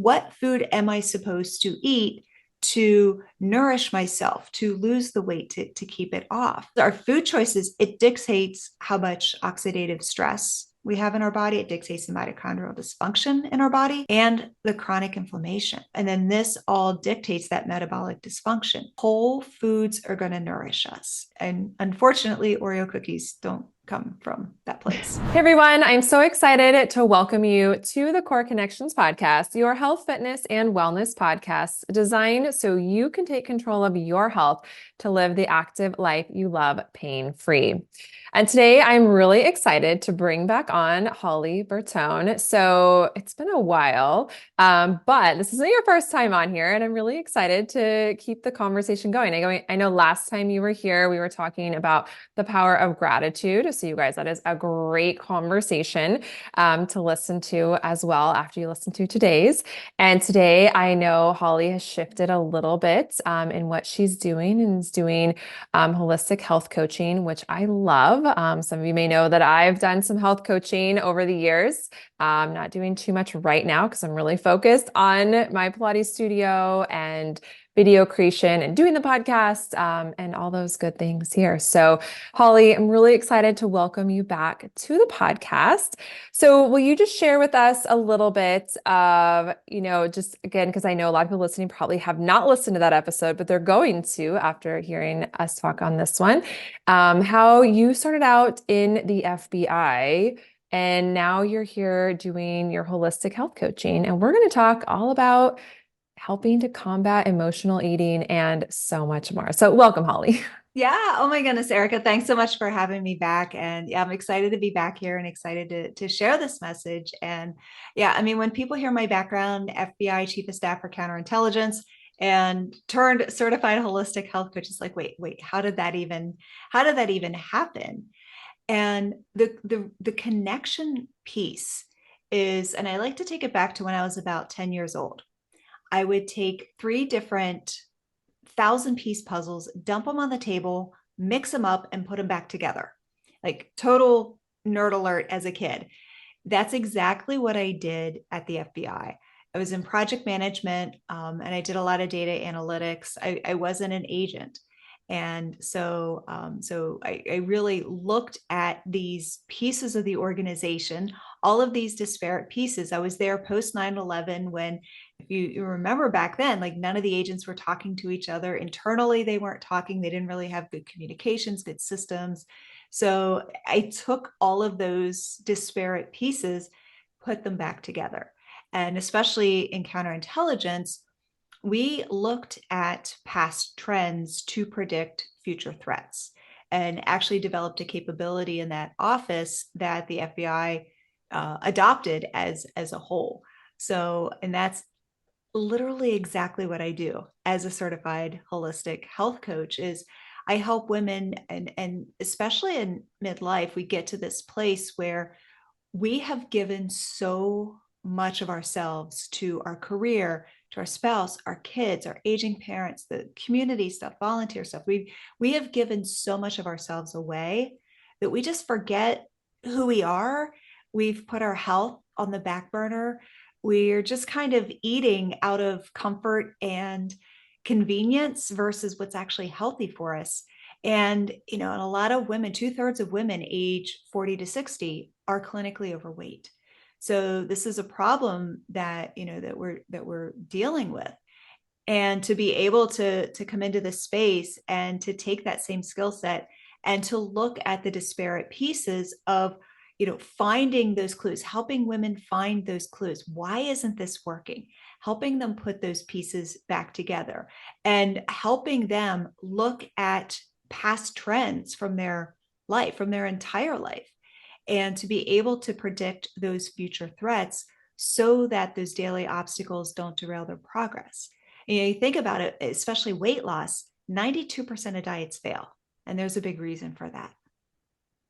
what food am I supposed to eat to nourish myself, to lose the weight, to keep it off? Our food choices, it dictates how much oxidative stress we have in our body. It dictates the mitochondrial dysfunction in our body and the chronic inflammation. And then this all dictates that metabolic dysfunction. Whole foods are going to nourish us. And unfortunately, Oreo cookies don't come from that place. Hey everyone, I'm so excited to welcome you to the Core Connections podcast, your health, fitness, and wellness podcast designed so you can take control of your health to live the active life you love pain-free. And today I'm really excited to bring back on Holly Bertone. So it's been a while, but this isn't your first time on here, and I'm really excited to keep the conversation going. I know last time you were here, we were talking about the power of gratitude. So you guys, that is a great conversation to listen to as well after you listen to today's. And today I know Holly has shifted a little bit in what she's doing, and is doing holistic health coaching, which I love. Some of you may know that I've done some health coaching over the years. I'm not doing too much right now because I'm really focused on my Pilates studio and video creation and doing the podcast and all those good things here. So Holly, I'm really excited to welcome you back to the podcast. So will you just share with us a little bit of, just again, because I know a lot of people listening probably have not listened to that episode, but they're going to after hearing us talk on this one, how you started out in the FBI and now you're here doing your holistic health coaching. And we're going to talk all about helping to combat emotional eating and so much more. So welcome, Holly. Yeah. Oh my goodness, Erica. Thanks so much for having me back. And yeah, I'm excited to be back here and excited to share this message. And yeah, I mean, when people hear my background, FBI Chief of Staff for Counterintelligence and turned certified holistic health coach, it's like, wait, how did that even happen? And the connection piece is, and I like to take it back to when I was about 10 years old. I would take 3 different 1,000-piece puzzles, dump them on the table, mix them up, and put them back together. Like total nerd alert as a kid. That's exactly what I did at the FBI. I was in project management, and I did a lot of data analytics. I wasn't an agent. And so I really looked at these pieces of the organization, all of these disparate pieces. I was there post 9/11 when, if you remember back then, like none of the agents were talking to each other. Internally, they weren't talking. They didn't really have good communications, good systems. So I took all of those disparate pieces, put them back together. And especially in counterintelligence, we looked at past trends to predict future threats and actually developed a capability in that office that the FBI adopted as a whole. So, and that's literally exactly what I do as a certified holistic health coach is I help women, and especially in midlife, we get to this place where we have given so much of ourselves to our career, to our spouse, our kids, our aging parents, the community stuff, volunteer stuff. We have given so much of ourselves away that we just forget who we are. We've put our health on the back burner. We're just kind of eating out of comfort and convenience versus what's actually healthy for us. And, and a lot of women, 2/3 of women age 40 to 60 are clinically overweight. So this is a problem that, that we're dealing with. And to be able to come into this space and to take that same skill set and to look at the disparate pieces of, finding those clues, helping women find those clues. Why isn't this working? Helping them put those pieces back together and helping them look at past trends from their life, from their entire life, and to be able to predict those future threats so that those daily obstacles don't derail their progress. You think about it, especially weight loss, 92% of diets fail. And there's a big reason for that.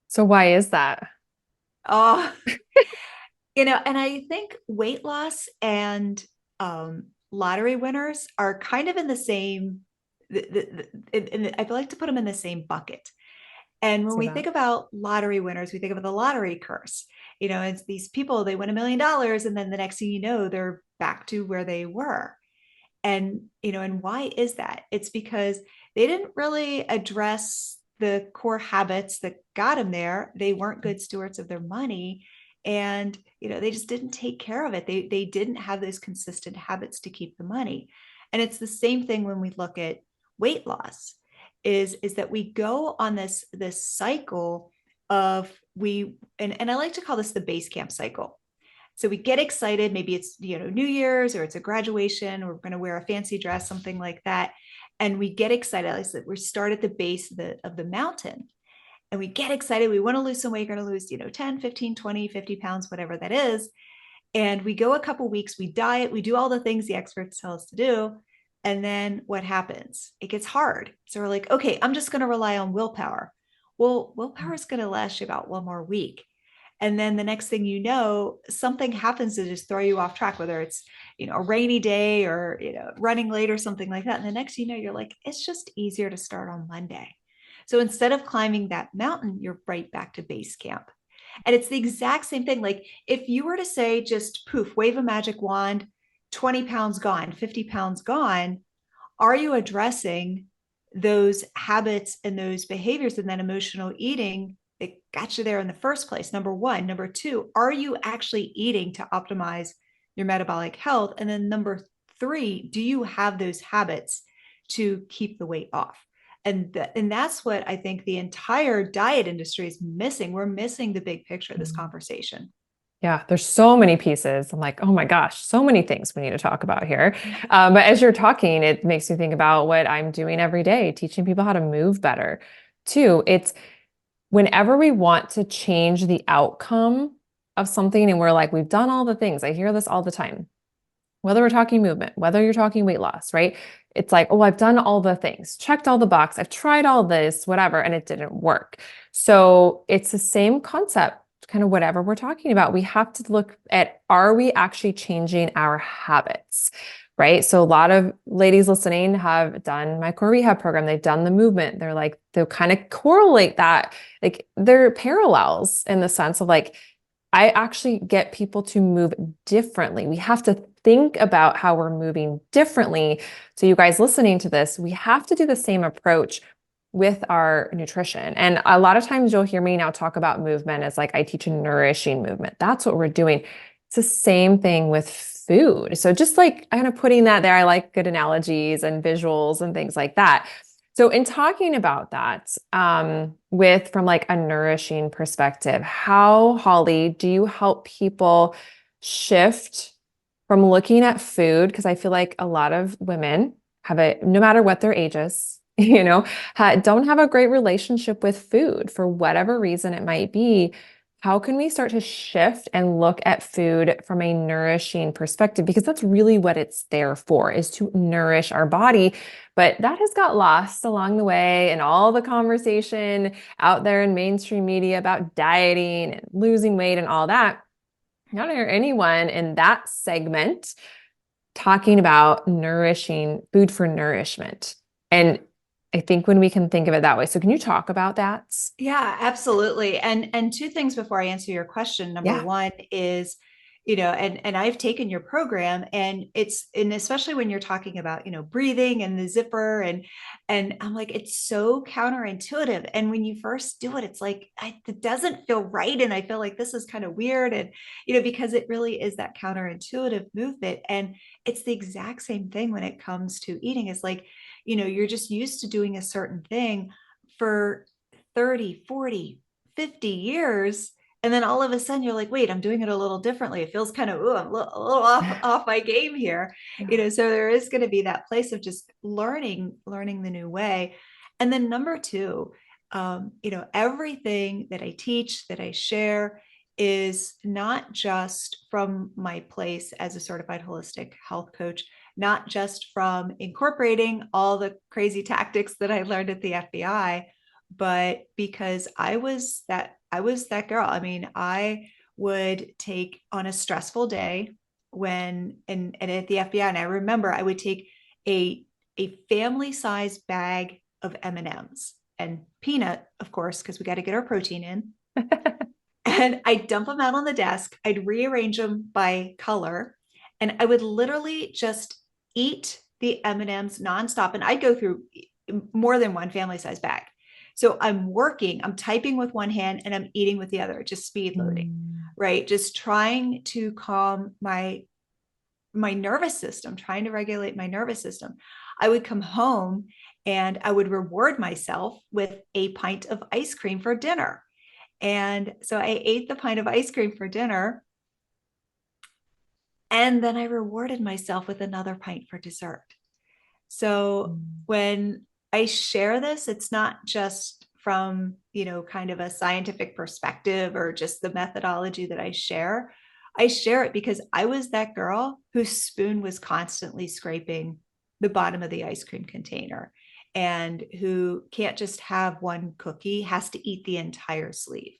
So why is that? Oh, and I think weight loss and lottery winners are kind of in the same, I like to put them in the same bucket. And when we think about lottery winners, we think about the lottery curse. It's these people, they win $1 million, and then the next thing you know, they're back to where they were. And, and why is that? It's because they didn't really address the core habits that got them there. They weren't good stewards of their money. And, they just didn't take care of it. They didn't have those consistent habits to keep the money. And it's the same thing when we look at weight loss is that we go on this cycle of and I like to call this the base camp cycle. So we get excited. Maybe it's, New Year's or it's a graduation, or we're going to wear a fancy dress, something like that. And we get excited. Like I said, we start at the base of the mountain and we get excited. We want to lose some weight. We're going to lose, 10, 15, 20, 50 pounds, whatever that is. And we go a couple weeks, we diet, we do all the things the experts tell us to do. And then what happens? It gets hard. So we're like, okay, I'm just going to rely on willpower. Well, willpower is going to last you about one more week. And then the next thing you know, something happens to just throw you off track, whether it's, a rainy day or, running late or something like that. And the next, you're like, it's just easier to start on Monday. So instead of climbing that mountain, you're right back to base camp. And it's the exact same thing. Like if you were to say, just poof, wave a magic wand, 20 pounds gone, 50 pounds gone, are you addressing those habits and those behaviors and that emotional eating that got you there in the first place? Number one. Number two, are you actually eating to optimize your metabolic health? And then number three, do you have those habits to keep the weight off? And that's what I think the entire diet industry is missing. We're missing the big picture of this conversation. Yeah, there's so many pieces. I'm like, oh my gosh, so many things we need to talk about here. But as you're talking, it makes me think about what I'm doing every day, teaching people how to move better. Two, it's whenever we want to change the outcome of something and we're like, we've done all the things. I hear this all the time. Whether we're talking movement, whether you're talking weight loss, right? It's like, oh, I've done all the things, checked all the box, I've tried all this, whatever, and it didn't work. So it's the same concept, kind of whatever we're talking about. We have to look at, are we actually changing our habits, right? So a lot of ladies listening have done my core rehab program. They've done the movement. They're like, they'll kind of correlate that. Like they're parallels in the sense of like, I actually get people to move differently. We have to think about how we're moving differently. So you guys listening to this, we have to do the same approach with our nutrition. And a lot of times you'll hear me now talk about movement as like, I teach a nourishing movement. That's what we're doing. It's the same thing with food. So just like kind of putting that there, I like good analogies and visuals and things like that. So in talking about that, from like a nourishing perspective, how, Holly, do you help people shift from looking at food? Because I feel like a lot of women no matter what their ages, don't have a great relationship with food for whatever reason it might be. How can we start to shift and look at food from a nourishing perspective? Because that's really what it's there for, is to nourish our body. But that has got lost along the way and all the conversation out there in mainstream media about dieting and losing weight and all that. Not hear anyone in that segment talking about nourishing food for nourishment. And I think when we can think of it that way. So can you talk about that? Yeah, absolutely. And two things before I answer your question. Number one is, and I've taken your program and especially when you're talking about, breathing and the zipper and I'm like, it's so counterintuitive. And when you first do it, it's like, it doesn't feel right. And I feel like this is kind of weird. And, because it really is that counterintuitive movement. And it's the exact same thing when it comes to eating. It's like, you're just used to doing a certain thing for 30, 40, 50 years. And then all of a sudden you're like, wait, I'm doing it a little differently. It feels kind of, I'm a little off my game here. So there is going to be that place of just learning the new way. And then number two, everything that I teach, that I share is not just from my place as a certified holistic health coach, not just from incorporating all the crazy tactics that I learned at the FBI, but because I was that girl. I mean, I would take on a stressful day and at the FBI, and I remember I would take a family-sized bag of M&Ms and peanut, of course, because we got to get our protein in. And I'd dump them out on the desk. I'd rearrange them by color. And I would literally just eat the M&Ms nonstop. And I'd go through more than one family size bag. So I'm working, I'm typing with one hand and I'm eating with the other, just speed loading, Mm. right? Just trying to calm my nervous system, trying to regulate my nervous system. I would come home and I would reward myself with a pint of ice cream for dinner. And so I ate the pint of ice cream for dinner. And then I rewarded myself with another pint for dessert. So Mm. when I share this, it's not just from, kind of a scientific perspective or just the methodology that I share. I share it because I was that girl whose spoon was constantly scraping the bottom of the ice cream container and who can't just have one cookie, has to eat the entire sleeve.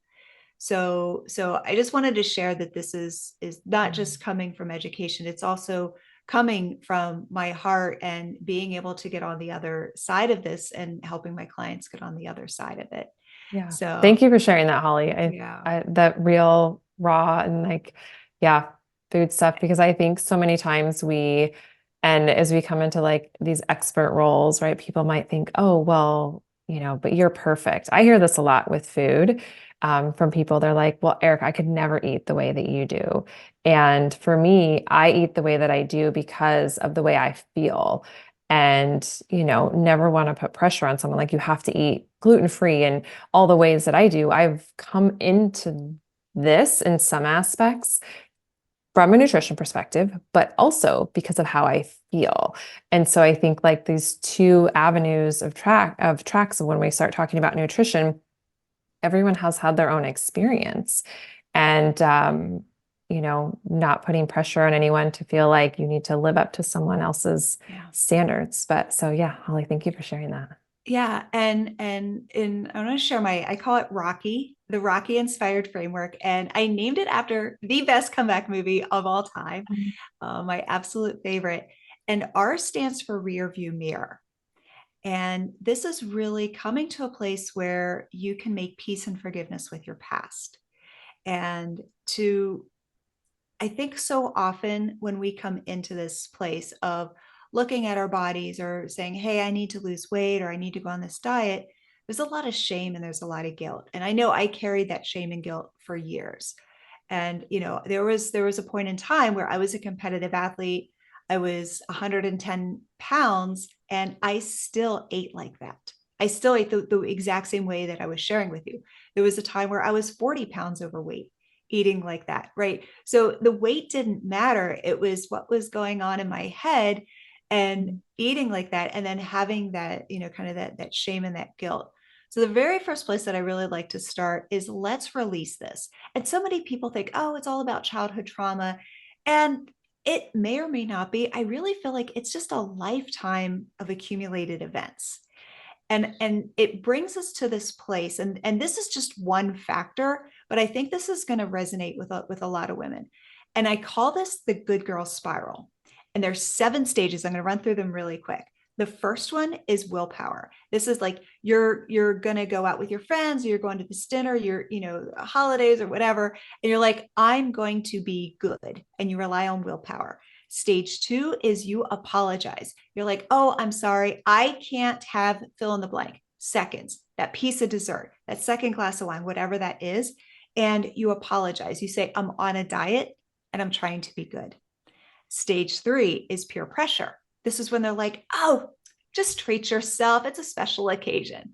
So I just wanted to share that this is not Mm. just coming from education, it's also coming from my heart and being able to get on the other side of this and helping my clients get on the other side of it. Yeah. So Thank you for sharing that, Holly. yeah. That real raw and like, yeah, food stuff, because I think so many times and as we come into like these expert roles, right, people might think, oh, well, but you're perfect. I hear this a lot with food, from people. They're like, well, Eric, I could never eat the way that you do. And for me, I eat the way that I do because of the way I feel. And, never want to put pressure on someone like you have to eat gluten-free and all the ways that I do. I've come into this in some aspects from a nutrition perspective, but also because of how I feel. And so I think like these two avenues of tracks of when we start talking about nutrition, everyone has had their own experience. And not putting pressure on anyone to feel like you need to live up to someone else's Yeah. standards. But so yeah, Holly, thank you for sharing that. Yeah. And I want to share I call it Rocky, the Rocky inspired framework. And I named it after the best comeback movie of all time, my absolute favorite. And R stands for rear view mirror. And this is really coming to a place where you can make peace and forgiveness with your past. And I think so often when we come into this place of looking at our bodies or saying, hey, I need to lose weight or I need to go on this diet, there's a lot of shame and there's a lot of guilt. And I know I carried that shame and guilt for years. And there was a point in time where I was a competitive athlete. I was 110 pounds and I still ate like that. I still ate the exact same way that I was sharing with you. There was a time where I was 40 pounds overweight eating like that, right? So the weight didn't matter. It was what was going on in my head and eating like that and then having that, kind of that shame and that guilt. So the very first place that I really like to start is let's release this. And so many people think, oh, it's all about childhood trauma. And it may or may not be. I really feel like it's just a lifetime of accumulated events. And it brings us to this place. And this is just one factor, but I think this is going to resonate with a lot of women. And I call this the good girl spiral. And there's 7 stages. I'm going to run through them really quick. The first one is willpower. This is like you're going to go out with your friends, or you're going to this dinner, you're, holidays or whatever, and you're like, I'm going to be good. And you rely on willpower. Stage 2 is you apologize. You're like, oh, I'm sorry. I can't have fill in the blank seconds, that piece of dessert, that second glass of wine, whatever that is. And you apologize. You say, I'm on a diet and I'm trying to be good. Stage 3 is peer pressure. This is when they're like, oh, just treat yourself. It's a special occasion,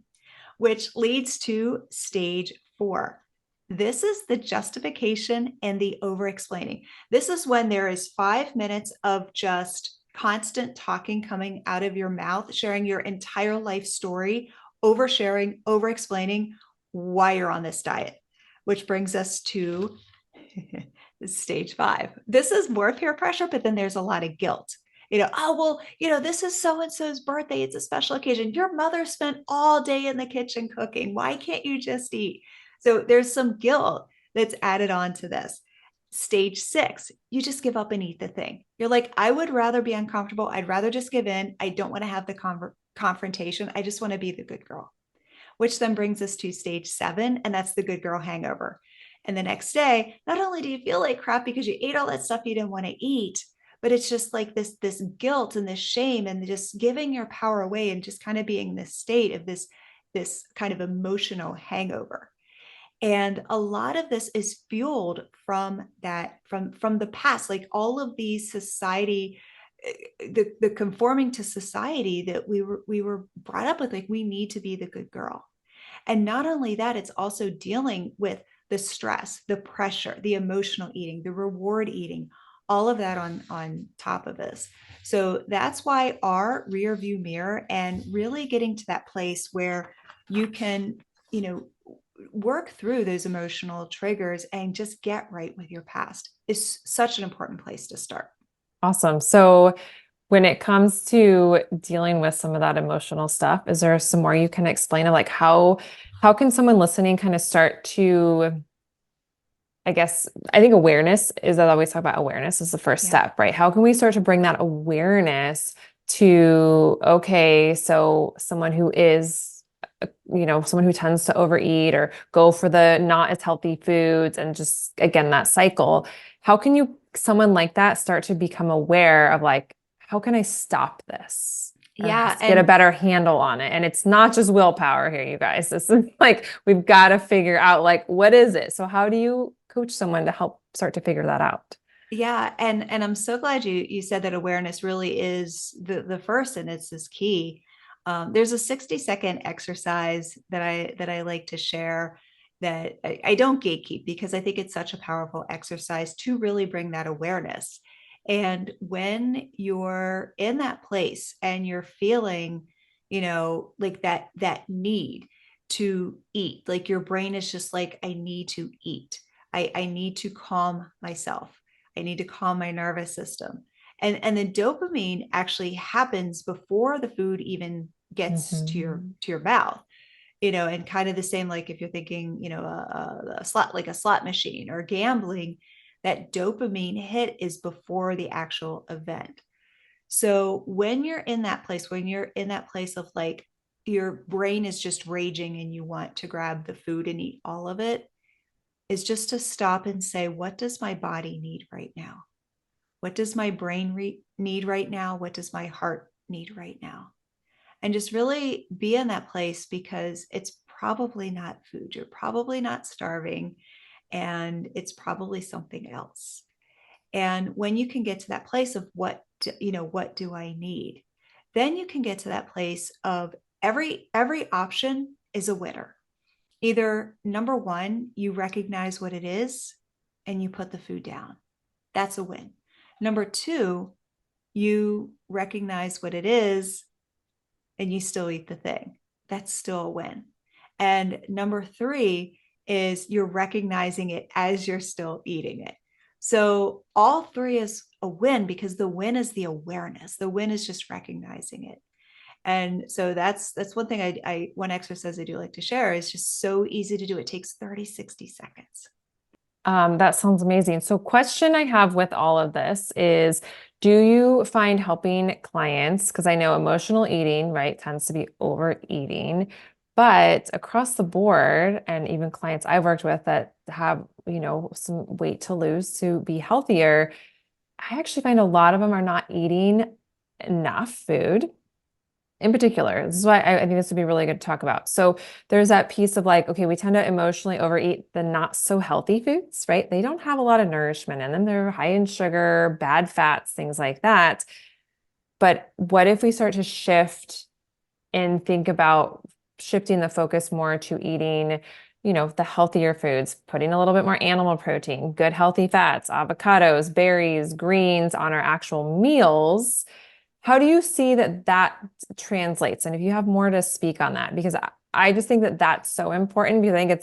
which leads to stage 4. This is the justification and the over explaining. This is when there is 5 minutes of just constant talking coming out of your mouth, sharing your entire life story, oversharing, over explaining why you're on this diet, which brings us to stage 5. This is more peer pressure, but then there's a lot of guilt. Oh, well, this is so and so's birthday. It's a special occasion. Your mother spent all day in the kitchen cooking. Why can't you just eat? So there's some guilt that's added on to this. Stage 6, you just give up and eat the thing. You're like, I would rather be uncomfortable. I'd rather just give in. I don't want to have the confrontation. I just want to be the good girl, which then brings us to stage 7, and that's the good girl hangover. And the next day, not only do you feel like crap because you ate all that stuff you didn't want to eat, but it's just like this guilt and this shame and just giving your power away and just kind of being this state of this kind of emotional hangover. And a lot of this is fueled from that, from the past, like all of these society, the conforming to society that we were brought up with, like we need to be the good girl. And not only that, it's also dealing with the stress, the pressure, the emotional eating, the reward eating, all of that on top of this. So that's why our rear view mirror and really getting to that place where you can, you know, work through those emotional triggers and just get right with your past is such an important place to start. Awesome. So when it comes to dealing with some of that emotional stuff, is there some more you can explain of like how can someone listening kind of start to, I guess, I think awareness is, I always talk about awareness is the first Yeah. step, right? How can we start to bring that awareness to, okay, so someone who is, someone who tends to overeat or go for the not as healthy foods and just, again, that cycle, how can someone like that start to become aware of like, how can I stop this? Or Yeah. get a And better handle on it. And it's not just willpower here, you guys. This is like, we've got to figure out like, what is it? So how do you coach someone to help start to figure that out? yeah, and I'm so glad you said that awareness really is the first, and it's this key. There's a 60-second exercise that I like to share that I don't gatekeep because I think it's such a powerful exercise to really bring that awareness. And when you're in that place and you're feeling, like that need to eat, like your brain is just like, I need to eat. I need to calm myself. I need to calm my nervous system. And the dopamine actually happens before the food even gets to your Mhm. mouth, and kind of the same, like if you're thinking, a slot, like a slot machine or gambling, that dopamine hit is before the actual event. So when you're in that place of like your brain is just raging and you want to grab the food and eat all of it, is just to stop and say, what does my body need right now? What does my brain need right now? What does my heart need right now? And just really be in that place because it's probably not food. You're probably not starving, and it's probably something else. And when you can get to that place of what do I need? Then you can get to that place of every option is a winner. Either number one, you recognize what it is and you put the food down. That's a win. Number two, you recognize what it is and you still eat the thing. That's still a win. And number three is you're recognizing it as you're still eating it. So all three is a win because the win is the awareness. The win is just recognizing it. And so that's one thing one exercise I do like to share is just so easy to do. It takes 30, 60 seconds. That sounds amazing. So question I have with all of this is, do you find helping clients, because I know emotional eating, right, tends to be overeating, but across the board, and even clients I've worked with that have, some weight to lose to be healthier, I actually find a lot of them are not eating enough food in particular. This is why I think this would be really good to talk about. So there's that piece of like, okay, we tend to emotionally overeat the not so healthy foods, right? They don't have a lot of nourishment in them. They're high in sugar, bad fats, things like that. But what if we start to shift and think about shifting the focus more to eating, the healthier foods, putting a little bit more animal protein, good healthy fats, avocados, berries, greens on our actual meals. How do you see that translates? And if you have more to speak on that, because I just think that that's so important because I think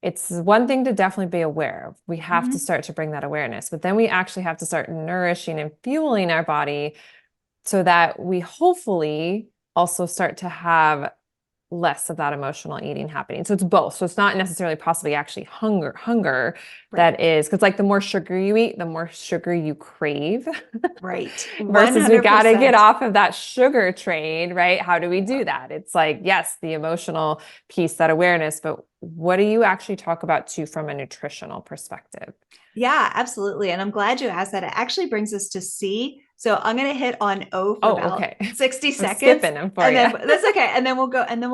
it's one thing to definitely be aware of. We have to Mhm. start to bring that awareness, but then we actually have to start nourishing and fueling our body so that we hopefully also start to have less of that emotional eating happening. So it's both. So it's not necessarily possibly actually hunger Right. that is, because like the more sugar you eat, the more sugar you crave. Right. Versus we got to get 100%. off of that sugar train, right? How do we do that? It's like, yes, the emotional piece, that awareness, but what do you actually talk about too from a nutritional perspective? Yeah, absolutely. And I'm glad you asked that. It actually brings us to C. So I'm going to hit on O for Oh, about okay. 60 I'm seconds. skipping them for And you. then that's okay. And then we'll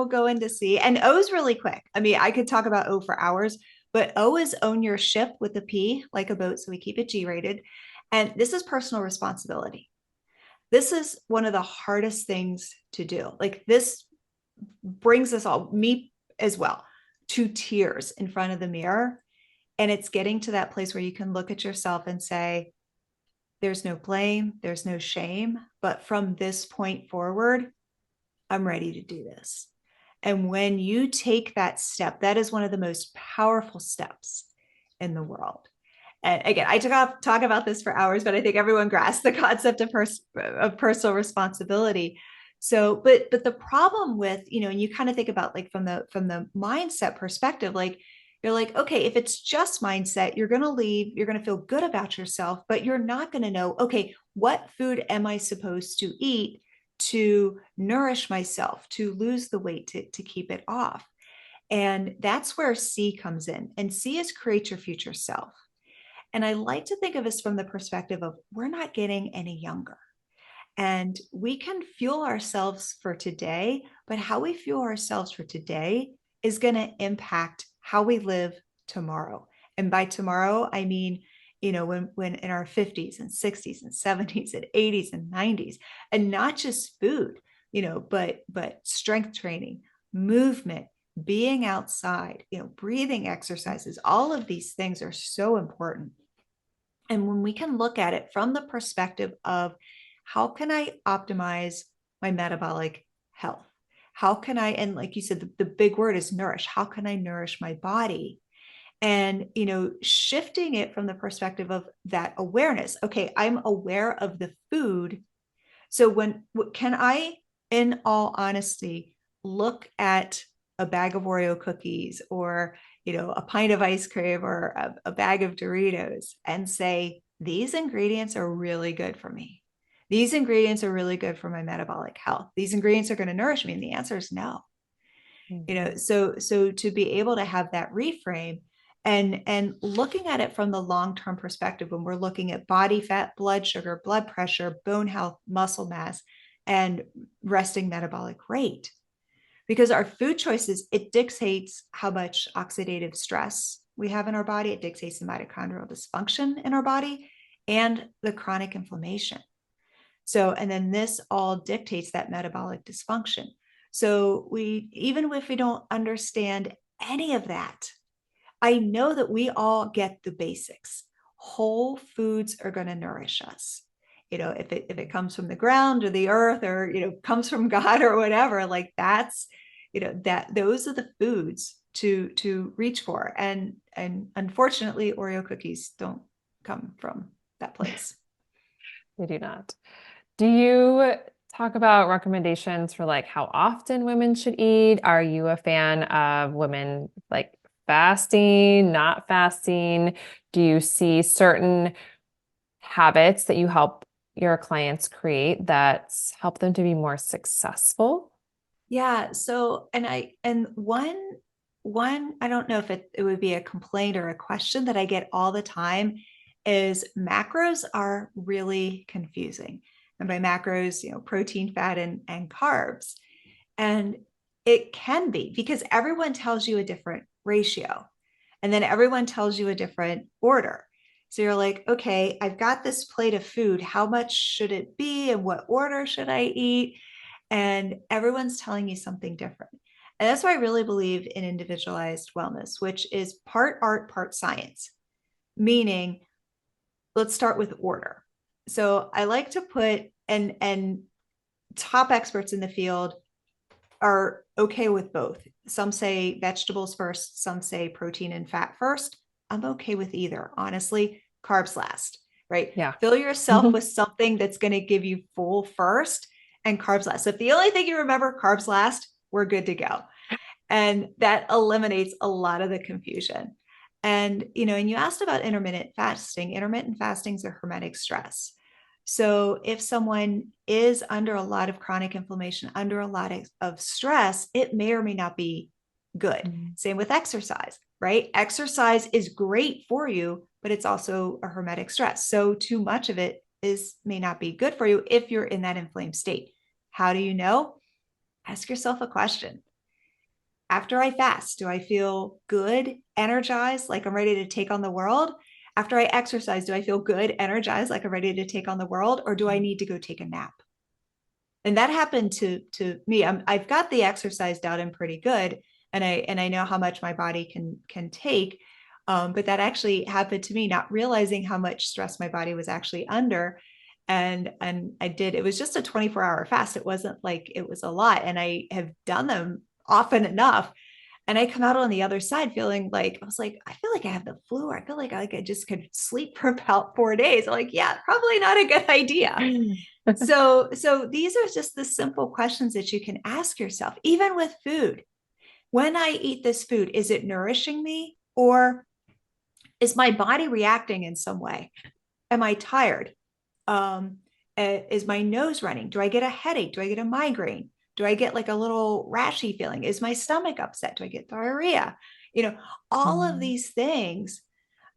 go into C. And O is really quick. I mean, I could talk about O for hours, but O is own your ship with a P, like a boat. So we keep it G rated. And this is personal responsibility. This is one of the hardest things to do. Like this brings us all, me as well, to tears in front of the mirror. And it's getting to that place where you can look at yourself and say, there's no blame, there's no shame. But from this point forward, I'm ready to do this. And when you take that step, that is one of the most powerful steps in the world. And again, I talk about this for hours, but I think everyone grasps the concept of personal responsibility. So, but the problem with, and you kind of think about like from the mindset perspective, like you're like, okay, if it's just mindset, you're going to leave, you're going to feel good about yourself, but you're not going to know, okay, what food am I supposed to eat to nourish myself, to lose the weight, to keep it off? And that's where C comes in. And C is create your future self. And I like to think of this from the perspective of we're not getting any younger. And we can fuel ourselves for today, but how we fuel ourselves for today is going to impact how we live tomorrow. And by tomorrow, I mean, when in our 50s and 60s and 70s and 80s and 90s, and not just food, but strength training, movement, being outside, breathing exercises, all of these things are so important. And when we can look at it from the perspective of how can I optimize my metabolic health? How can I, and like you said, the big word is nourish. How can I nourish my body? And, shifting it from the perspective of that awareness. Okay, I'm aware of the food. So can I, in all honesty, look at a bag of Oreo cookies or, a pint of ice cream or a bag of Doritos and say, these ingredients are really good for me. These ingredients are really good for my metabolic health. These ingredients are going to nourish me. And the answer is no. Mhm. So to be able to have that reframe and looking at it from the long-term perspective, when we're looking at body fat, blood sugar, blood pressure, bone health, muscle mass, and resting metabolic rate, because our food choices, it dictates how much oxidative stress we have in our body. It dictates the mitochondrial dysfunction in our body and the chronic inflammation. So, and then this all dictates that metabolic dysfunction. So even if we don't understand any of that, I know that we all get the basics. Whole foods are going to nourish us. If it comes from the ground or the earth or, comes from God or whatever, like that's, that those are the foods to reach for. And unfortunately, Oreo cookies don't come from that place. They do not. Do you talk about recommendations for like how often women should eat? Are you a fan of women like fasting, not fasting? Do you see certain habits that you help your clients create that help them to be more successful? Yeah. So, and one, I don't know if it would be a complaint or a question that I get all the time is macros are really confusing. And by macros, protein, fat, and carbs. And it can be because everyone tells you a different ratio. And then everyone tells you a different order. So you're like, okay, I've got this plate of food. How much should it be? And what order should I eat? And everyone's telling you something different. And that's why I really believe in individualized wellness, which is part art, part science. Meaning, let's start with order. So I like to put and top experts in the field are okay with both. Some say vegetables first, some say protein and fat first. I'm okay with either. Honestly, carbs last, right? Yeah. Fill yourself with something that's going to give you full first and carbs last. So if the only thing you remember, carbs last, we're good to go. And that eliminates a lot of the confusion. And, and you asked about intermittent fasting. Intermittent fasting is a hermetic stress. So if someone is under a lot of chronic inflammation, under a lot of stress, it may or may not be good. Same with exercise, right? Exercise is great for you, but it's also a hermetic stress. So too much of it may not be good for you if you're in that inflamed state. How do you know? Ask yourself a question. After I fast, do I feel good, energized, like I'm ready to take on the world? After I exercise, do I feel good, energized, like I'm ready to take on the world? Or do I need to go take a nap? And that happened to me. I've got the exercise down and pretty good. And I know how much my body can take. But that actually happened to me, not realizing how much stress my body was actually under. And it was just a 24-hour fast. It wasn't like it was a lot. And I have done them often enough. And I come out on the other side feeling like, I was like, I feel like I have the flu, or I feel like I just could sleep for about 4 days. I'm like, yeah, probably not a good idea. So these are just the simple questions that you can ask yourself, even with food. When I eat this food, is it nourishing me, or is my body reacting in some way? Am I tired? Is my nose running? Do I get a headache? Do I get a migraine? Do I get like a little rashy feeling? Is my stomach upset? Do I get diarrhea? All of these things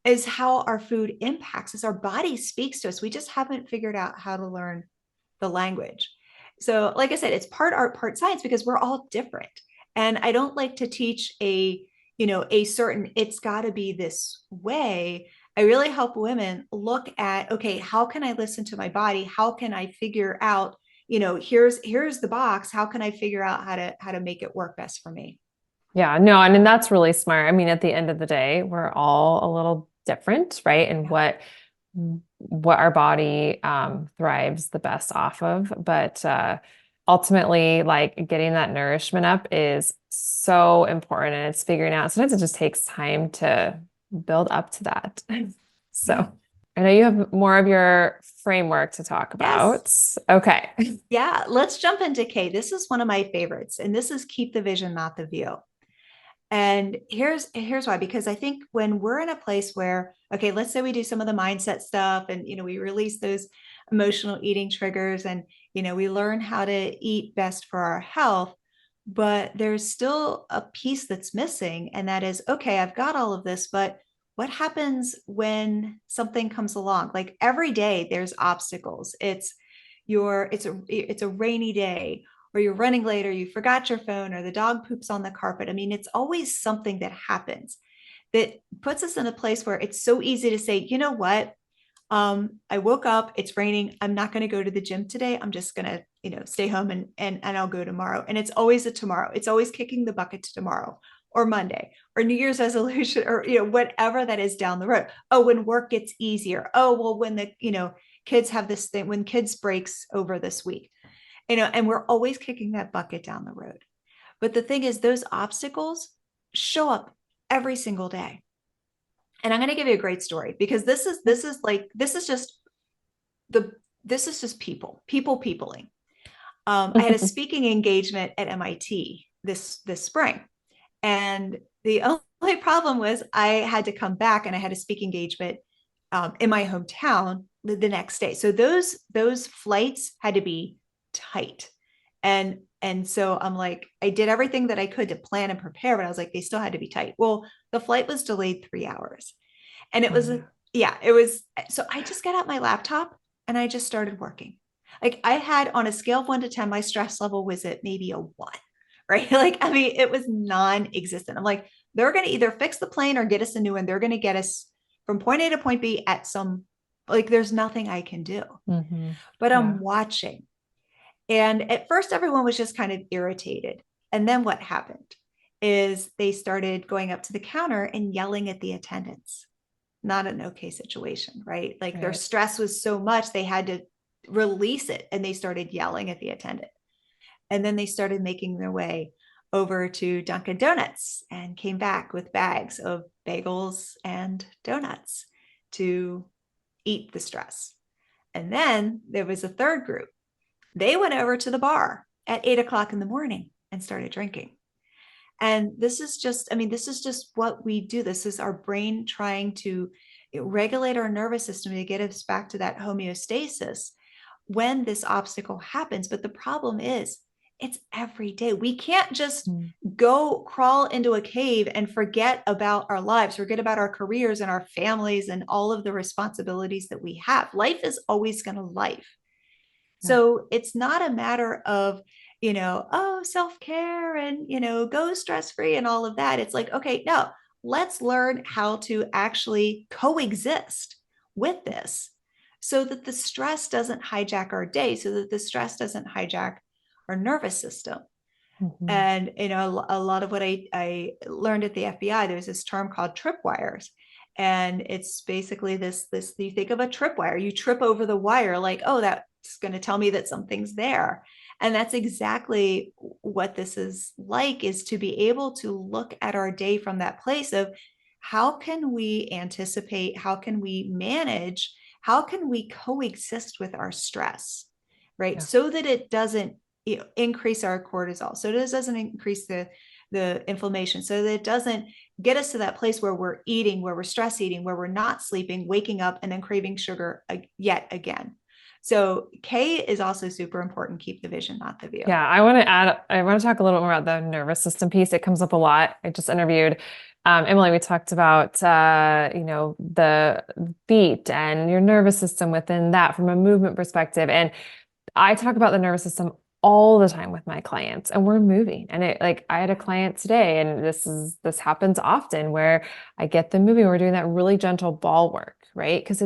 is how our food impacts us. Our body speaks to us. We just haven't figured out how to learn the language. So, like I said, it's part art, part science, because we're all different. And I don't like to teach a certain, it's got to be this way. I really help women look at, okay, how can I listen to my body? How can I figure out, here's the box. How can I figure out how to make it work best for me? Yeah, no, and that's really smart. I mean, at the end of the day, we're all a little different, right? And what our body thrives the best off of. But ultimately, like getting that nourishment up is so important, and it's figuring out. Sometimes it just takes time to build up to that. So I know you have more of your framework to talk Yes. about. Okay. Yeah, let's jump into K. This is one of my favorites, and this is keep the vision, not the view. And here's why, because I think when we're in a place where, okay, let's say we do some of the mindset stuff, and we release those emotional eating triggers, and we learn how to eat best for our health, but there's still a piece that's missing, and that is, okay, I've got all of this, but what happens when something comes along? Like every day there's obstacles. It's a rainy day, or you're running late, or you forgot your phone, or the dog poops on the carpet. I mean, it's always something that happens that puts us in a place where it's so easy to say, you know what? I woke up, it's raining. I'm not going to go to the gym today. I'm just going to, stay home and I'll go tomorrow. And it's always a tomorrow. It's always kicking the bucket to tomorrow, or Monday, or New Year's resolution, or, whatever that is down the road. Oh, when work gets easier. Oh, well, when the, kids have this thing, when kids breaks over this week, and we're always kicking that bucket down the road. But the thing is, those obstacles show up every single day. And I'm going to give you a great story, because this is just peopling. I had a speaking engagement at MIT this spring, and the only problem was I had to come back, and I had a speaking engagement in my hometown the next day. So those flights had to be tight. And so I'm like, I did everything that I could to plan and prepare, but I was like, they still had to be tight. Well, the flight was delayed 3 hours, and it was, it was, so I just got out my laptop and I just started working. Like I had, on a scale of 1 to 10, my stress level was at maybe a 1, right? Like, I mean, it was non-existent. I'm like, they're going to either fix the plane or get us a new one. They're going to get us from point A to point B at like, there's nothing I can do, but I'm watching. And at first, everyone was just kind of irritated. And then what happened is they started going up to the counter and yelling at the attendants. Not an okay situation, right? Like their stress was so much, they had to release it, and they started yelling at the attendant. And then they started making their way over to Dunkin' Donuts and came back with bags of bagels and donuts to eat the stress. And then there was a third group. They went over to the bar at 8 o'clock in the morning and started drinking. And this is just, I mean, this is just what we do. This is our brain trying to regulate our nervous system to get us back to that homeostasis when this obstacle happens. But the problem is, it's every day. We can't just go crawl into a cave and forget about our lives, forget about our careers and our families and all of the responsibilities that we have. Life is always going to life. So it's not a matter of, oh, self-care and, go stress-free and all of that. It's like, okay, no, let's learn how to actually coexist with this so that the stress doesn't hijack our day, so that the stress doesn't hijack our nervous system. Mm-hmm. And, a lot of what I learned at the FBI, there's this term called tripwires. And it's basically this, you think of a tripwire, you trip over the wire, like, oh, that's going to tell me that something's there. And that's exactly what this is like, is to be able to look at our day from that place of how can we anticipate, how can we manage, how can we coexist with our stress, right? So that it doesn't increase our cortisol, so it doesn't increase the inflammation, so that it doesn't get us to that place where we're eating, where we're stress eating, where we're not sleeping, waking up and then craving sugar yet again. So K is also super important. Keep the vision, not the view. Yeah, I want to talk a little bit more about the nervous system piece. It comes up a lot. I just interviewed Emily. We talked about, the beat and your nervous system within that from a movement perspective. And I talk about the nervous system all the time with my clients, and we're moving. And I had a client today, and this happens often where I get them moving. We're doing that really gentle ball work, right? Because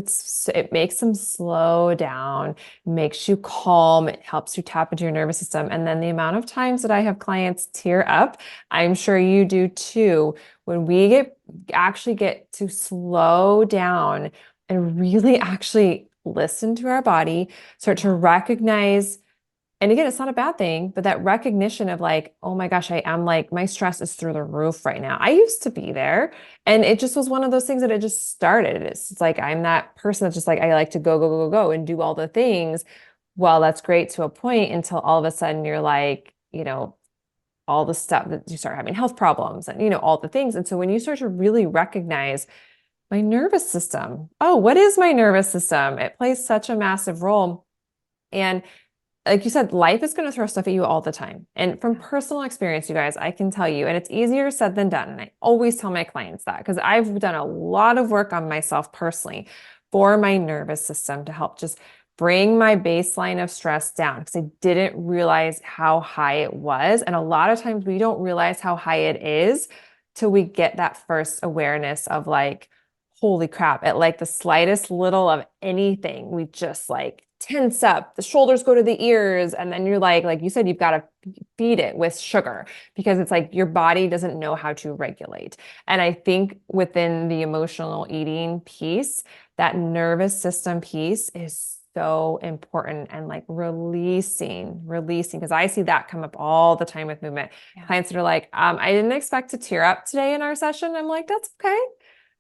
it makes them slow down, makes you calm, it helps you tap into your nervous system. And then the amount of times that I have clients tear up, I'm sure you do too, when we actually get to slow down and really actually listen to our body, start to recognize. And again, it's not a bad thing, but that recognition of like, oh my gosh, I am like, my stress is through the roof right now. I used to be there, and it just was one of those things that it just started. It's like, I'm that person that's just like, I like to go, go, go, go, go and do all the things. Well, that's great to a point until all of a sudden you're like, all the stuff that you start having health problems and, all the things. And so when you start to really recognize my nervous system, oh, what is my nervous system? It plays such a massive role. And like you said, life is going to throw stuff at you all the time. And from personal experience, you guys, I can tell you, and it's easier said than done. And I always tell my clients that because I've done a lot of work on myself personally for my nervous system to help just bring my baseline of stress down because I didn't realize how high it was. And a lot of times we don't realize how high it is till we get that first awareness of like, holy crap, at like the slightest little of anything, we just like tense up, the shoulders go to the ears, and then you're like you said, you've got to feed it with sugar because it's like your body doesn't know how to regulate. And I think within the emotional eating piece, that nervous system piece is so important, and like releasing, because I see that come up all the time with movement. Clients that are like, I didn't expect to tear up today in our session. I'm like, that's okay.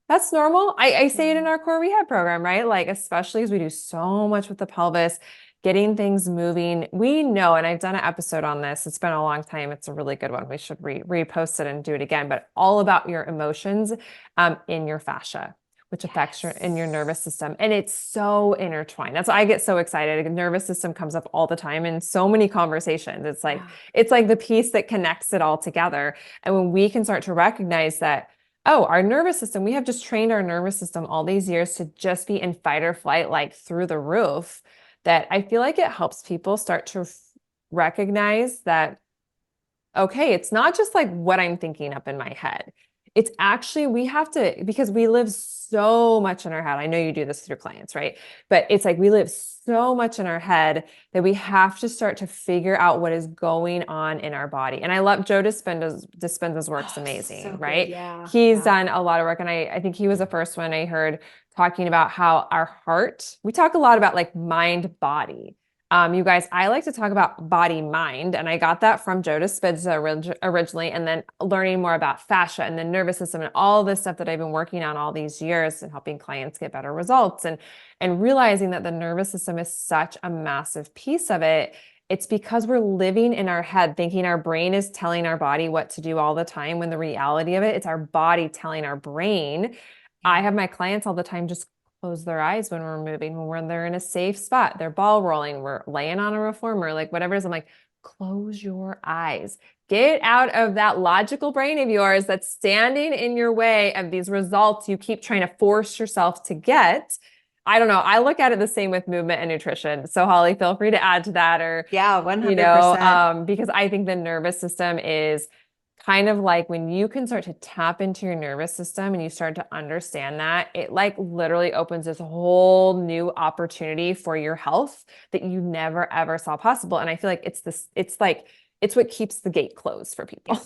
That's normal. I say it in our core rehab program, right? Like, especially as we do so much with the pelvis, getting things moving. We know, and I've done an episode on this. It's been a long time. It's a really good one. We should repost it and do it again, but all about your emotions in your fascia, which affects in your nervous system. And it's so intertwined. That's why I get so excited. The nervous system comes up all the time in so many conversations. It's like the piece that connects it all together. And when we can start to recognize that, oh, our nervous system, we have just trained our nervous system all these years to just be in fight or flight, like through the roof, that I feel like it helps people start to recognize that, okay, it's not just like what I'm thinking up in my head. It's actually, we have to, because we live so much in our head. I know you do this with your clients, right? But it's like we live so much in our head that we have to start to figure out what is going on in our body. And I love Joe Dispenza's work's amazing, so right? Yeah. He's done a lot of work. And I think he was the first one I heard talking about how our heart, we talk a lot about like mind body. You guys, I like to talk about body mind, and I got that from Joe Dispenza originally, and then learning more about fascia and the nervous system and all this stuff that I've been working on all these years and helping clients get better results and realizing that the nervous system is such a massive piece of it. It's because we're living in our head, thinking our brain is telling our body what to do all the time, when the reality of it, it's our body telling our brain. I Yeah. have my clients all the time just close their eyes when we're moving, when they're in a safe spot, they're ball rolling, we're laying on a reformer, like whatever it is. I'm like, close your eyes. Get out of that logical brain of yours that's standing in your way of these results you keep trying to force yourself to get. I don't know. I look at it the same with movement and nutrition. So Holly, feel free to add to that, or, Yeah, 100%. because I think the nervous system is kind of like when you can start to tap into your nervous system and you start to understand that, it like literally opens this whole new opportunity for your health that you never ever saw possible. And I feel like it's what keeps the gate closed for Yeah. people.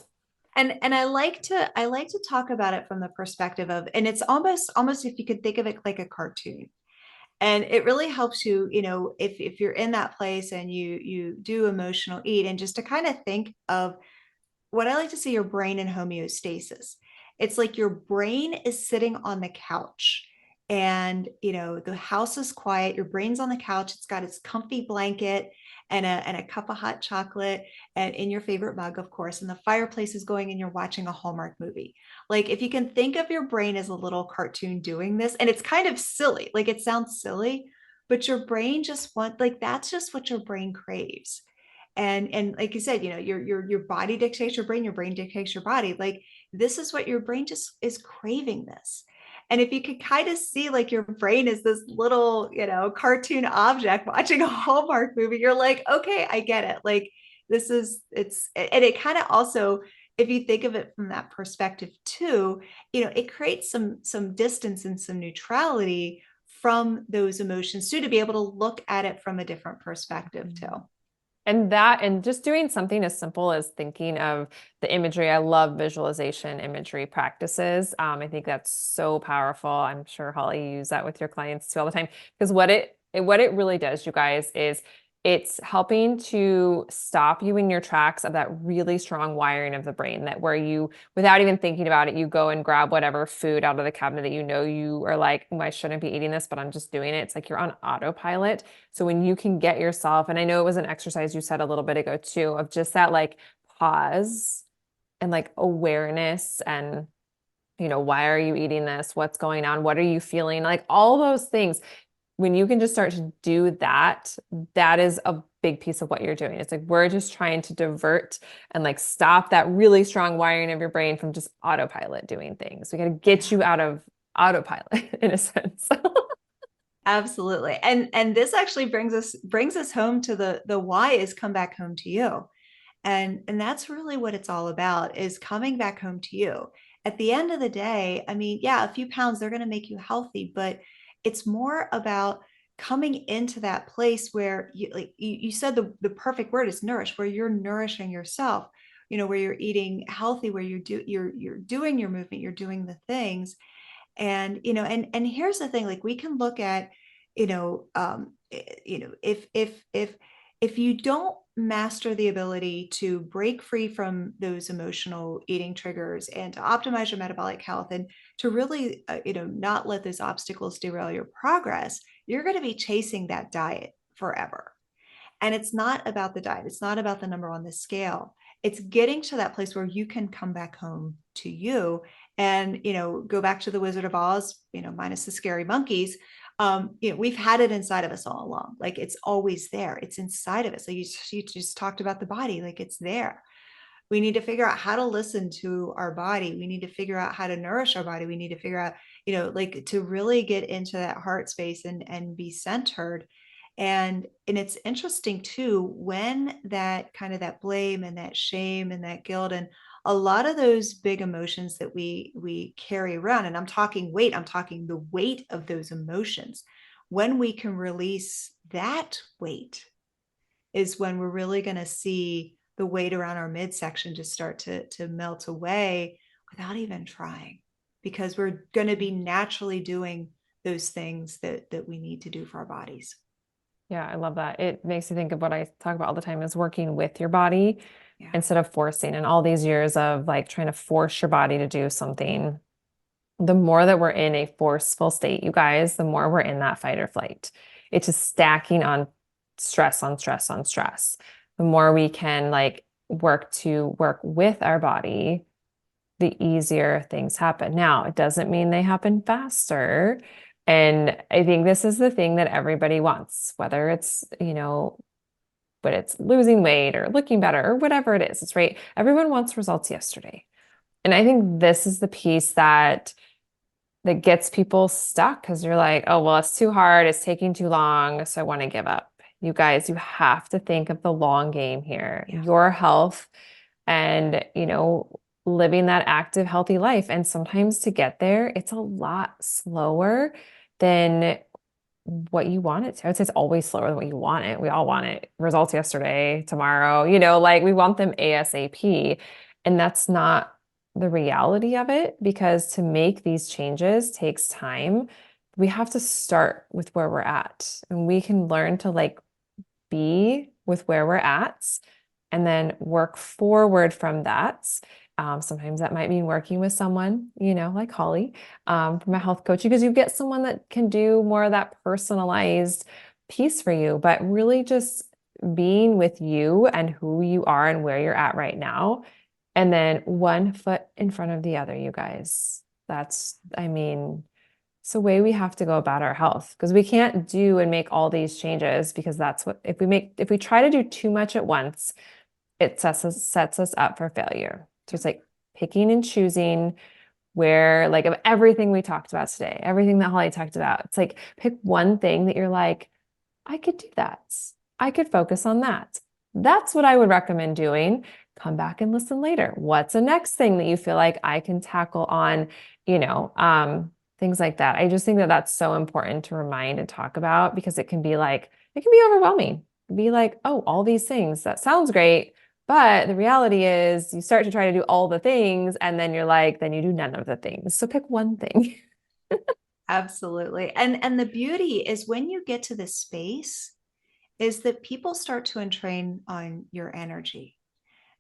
And I like to talk about it from the perspective of, and it's almost if you could think of it like a cartoon. And it really helps you, if you're in that place and you do emotional eat, and just to kind of think of what I like to see your brain in homeostasis. It's like your brain is sitting on the couch, and the house is quiet, your brain's on the couch, it's got its comfy blanket and a cup of hot chocolate, and in your favorite mug, of course, and the fireplace is going and you're watching a Hallmark movie. Like, if you can think of your brain as a little cartoon doing this, and it's kind of silly, like it sounds silly, but your brain just like that's just what your brain craves. And like you said, your body dictates your brain dictates your body. Like, this is what your brain just is craving this. And if you could kind of see like your brain is this little, cartoon object watching a Hallmark movie, you're like, okay, I get it. Like, and it kind of also, if you think of it from that perspective too, it creates some distance and some neutrality from those emotions too, to be able to look at it from a different perspective too. And just doing something as simple as thinking of the imagery. I love visualization imagery practices. I think that's so powerful. I'm sure Holly, you use that with your clients too all the time. Because what it really does, you guys, is it's helping to stop you in your tracks of that really strong wiring of the brain, that where you, without even thinking about it, you go and grab whatever food out of the cabinet that you are like, oh, I shouldn't be eating this, but I'm just doing it. It's like you're on autopilot. So when you can get yourself, and I know it was an exercise you said a little bit ago too, of just that like pause and like awareness, and why are you eating this? What's going on? What are you feeling? Like all those things. When you can just start to do that, that is a big piece of what you're doing. It's like we're just trying to divert and like stop that really strong wiring of your brain from just autopilot doing things. We got to get Yeah. you out of autopilot in a sense. Absolutely. And this actually brings us home to the why is come back home to you. And that's really what it's all about, is coming back home to you. At the end of the day, I mean, yeah, a few pounds, they're going to make you healthy, but it's more about coming into that place where you said the perfect word is nourish, where you're nourishing yourself, where you're eating healthy, where you're doing your movement, you're doing the things. And and here's the thing, like we can look at, if you don't master the ability to break free from those emotional eating triggers and to optimize your metabolic health, and to really not let those obstacles derail your progress, you're going to be chasing that diet forever. And it's not about the diet, it's not about the number on the scale. It's getting to that place where you can come back home to you, and go back to the Wizard of Oz, minus the scary monkeys. We've had it inside of us all along. Like, it's always there, it's inside of us. Like you just talked about the body, like it's there. We need to figure out how to listen to our body, we need to figure out how to nourish our body, we need to figure out, like, to really get into that heart space and be centered. And it's interesting too, when that kind of that blame and that shame and that guilt and a lot of those big emotions that we carry around, and I'm talking weight, I'm talking the weight of those emotions, when we can release that weight is when we're really going to see the weight around our midsection just start to melt away without even trying, because we're going to be naturally doing those things that we need to do for our bodies. Yeah, I love that. It makes me think of what I talk about all the time, is working with your body Yeah. instead of forcing. And all these years of like trying to force your body to do something, the more that we're in a forceful state, you guys, the more we're in that fight or flight. It's just stacking on stress on stress on stress. The more we can like work with our body, the easier things happen. Now, it doesn't mean they happen faster. And I think this is the thing that everybody wants, whether it's, but it's losing weight or looking better or whatever it is. It's right. Everyone wants results yesterday. And I think this is the piece that gets people stuck because you're like, oh, well, it's too hard. It's taking too long. So I want to give up. You guys, you have to think of the long game here, your health and, living that active, healthy life. And sometimes to get there, it's a lot slower than what you want it to. I would say it's always slower than what you want it. We all want it. Results yesterday, tomorrow, like we want them ASAP. And that's not the reality of it because to make these changes takes time. We have to start with where we're at and we can learn to like be with where we're at and then work forward from that. Sometimes that might mean working with someone, like Holly, from a health coach, because you get someone that can do more of that personalized piece for you, but really just being with you and who you are and where you're at right now. And then one foot in front of the other, you guys. It's the way we have to go about our health because we can't do and make all these changes because that's what, if we try to do too much at once, it sets us up for failure. So it's like picking and choosing where, like, of everything we talked about today, everything that Holly talked about, it's like pick one thing that you're like, I could do that. I could focus on that. That's what I would recommend doing. Come back and listen later. What's the next thing that you feel like I can tackle on, things like that. I just think that that's so important to remind and talk about because it can be overwhelming. It can be like, oh, all these things, that sounds great. But the reality is you start to try to do all the things and then you're like, then you do none of the things. So pick one thing. Absolutely. And the beauty is when you get to this space is that people start to entrain on your energy.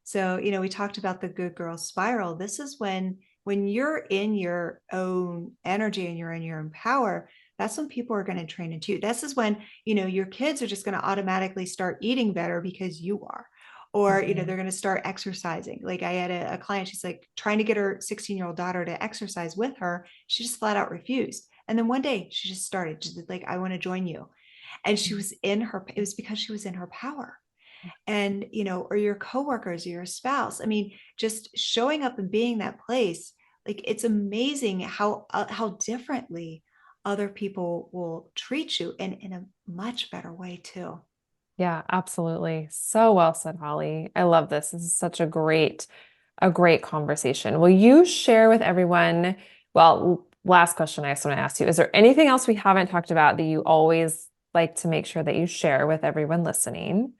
So, we talked about the good girl spiral. This is when you're in your own energy and you're in your own power, that's when people are going to train into you. This is when, your kids are just going to automatically start eating better because you are. Or, they're going to start exercising. Like I had a client, she's like trying to get her 16-year-old daughter to exercise with her. She just flat out refused. And then one day she just started, she's like, I want to join you. And it was because she was in her power. And, or your coworkers or your spouse. I mean, just showing up and being that place, like it's amazing how differently other people will treat you and in a much better way too. Yeah, absolutely. So well said, Holly. I love this. This is such a great conversation. Will you share with everyone? Well, last question I just want to ask you. Is there anything else we haven't talked about that you always like to make sure that you share with everyone listening?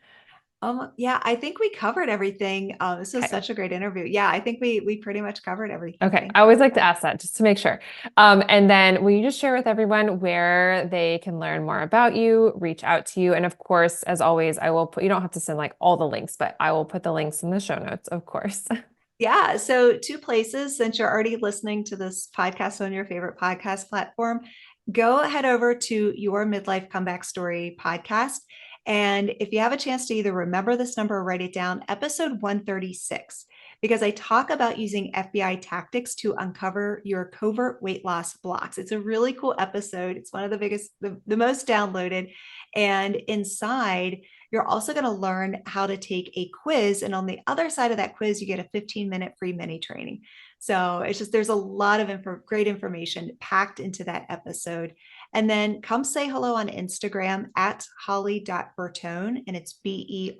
Yeah, I think we covered everything. This was Okay. such a great interview. Yeah, I think we pretty much covered everything. Okay. Thank I you. always like to ask that just to make sure. And then will you just share with everyone where they can learn more about you, reach out to you? And of course, as always, I will put, you don't have to send like all the links, but I will put the links in the show notes, of course. Yeah. So, two places, since you're already listening to this podcast on your favorite podcast platform, go head over to your Midlife Comeback Story podcast. And if you have a chance to either remember this number or write it down, episode 136, because I talk about using FBI tactics to uncover your covert weight loss blocks. It's a really cool episode. It's one of the biggest, the most downloaded. And inside, you're also going to learn how to take a quiz. And on the other side of that quiz, you get a 15-minute free mini training. So it's just, there's a lot of great information packed into that episode. And then come say hello on Instagram at holly.bertone, and it's Bertone.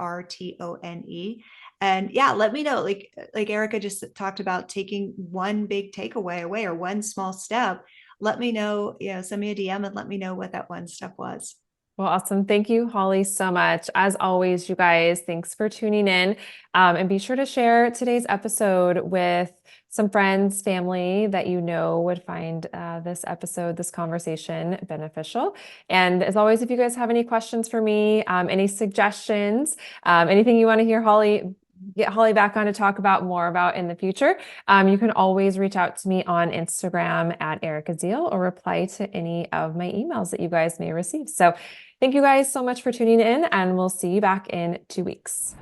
And yeah, let me know, like Erica just talked about taking one big takeaway away or one small step. Let me know, send me a DM and let me know what that one step was. Well, awesome. Thank you, Holly, so much. As always, you guys, thanks for tuning in. And be sure to share today's episode with some friends, family that you know would find this conversation beneficial. And as always, if you guys have any questions for me, any suggestions, anything you want to hear Holly get Holly back on to talk about more about in the future, you can always reach out to me on Instagram at Erica Zeal or reply to any of my emails that you guys may receive. So thank you guys so much for tuning in, and we'll see you back in 2 weeks.